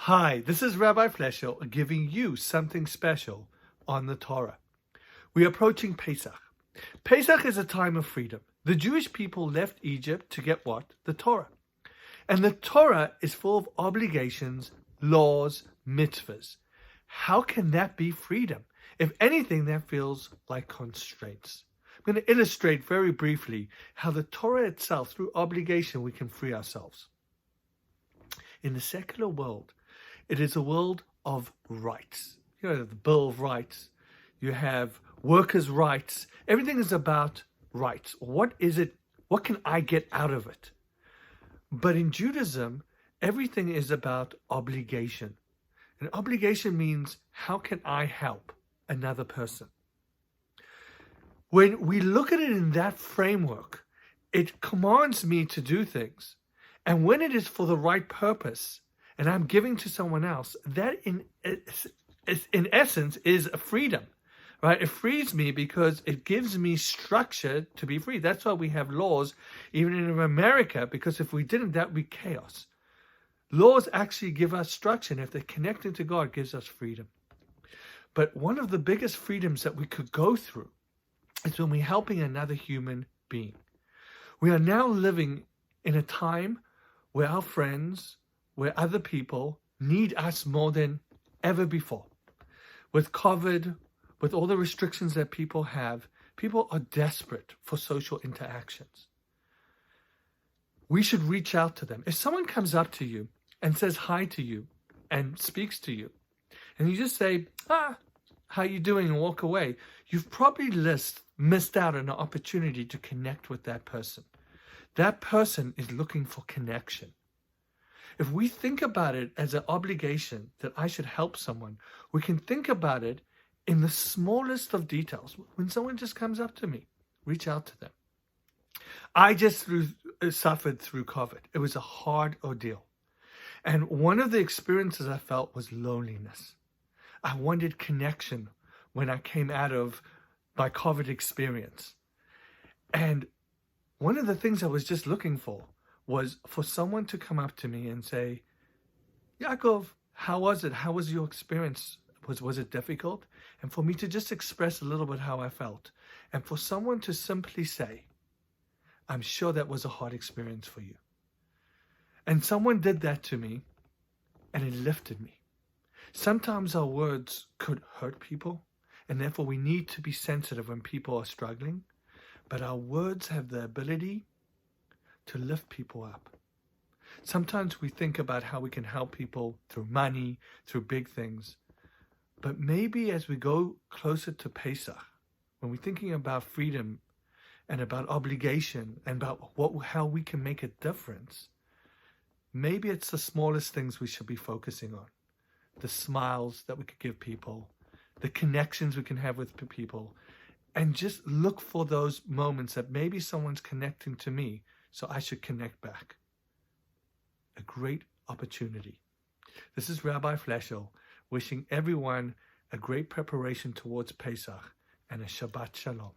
Hi, this is Rabbi Fleshel giving you something special on the Torah. We're approaching Pesach. Pesach is a time of freedom. The Jewish people left Egypt to get what? The Torah. And the Torah is full of obligations, laws, mitzvahs. How can that be freedom? If anything, that feels like constraints. I'm going to illustrate very briefly how the Torah itself, through obligation, we can free ourselves. In the secular world, it is a world of rights. You know, the Bill of Rights. You have workers' rights. Everything is about rights. What is it? What can I get out of it? But in Judaism, everything is about obligation. And obligation means, how can I help another person? When we look at it in that framework, it commands me to do things. And when it is for the right purpose, and I'm giving to someone else, that in essence is a freedom, right? It frees me because it gives me structure to be free. That's why we have laws, even in America, because if we didn't, that would be chaos. Laws actually give us structure, and if they're connected to God, gives us freedom. But one of the biggest freedoms that we could go through is when we're helping another human being. We are now living in a time where our friends, where other people need us more than ever before. With COVID, with all the restrictions that people have, people are desperate for social interactions. We should reach out to them. If someone comes up to you and says hi to you and speaks to you, and you just say, how you doing, and walk away, you've probably missed out on an opportunity to connect with that person. That person is looking for connection. If we think about it as an obligation that I should help someone, we can think about it in the smallest of details. When someone just comes up to me, reach out to them. I just suffered through COVID. It was a hard ordeal. And one of the experiences I felt was loneliness. I wanted connection when I came out of my COVID experience. And one of the things I was just looking for was for someone to come up to me and say, Yaakov, how was it? How was your experience? Was it difficult? And for me to just express a little bit how I felt. And for someone to simply say, I'm sure that was a hard experience for you. And someone did that to me, and it lifted me. Sometimes our words could hurt people, and therefore we need to be sensitive when people are struggling. But our words have the ability to lift people up. Sometimes we think about how we can help people through money, through big things. But maybe as we go closer to Pesach, when we're thinking about freedom and about obligation and about how we can make a difference, maybe it's the smallest things we should be focusing on. The smiles that we could give people, the connections we can have with people, and just look for those moments that maybe someone's connecting to me, so I should connect back. A great opportunity. This is Rabbi Fleshel wishing everyone a great preparation towards Pesach and a Shabbat Shalom.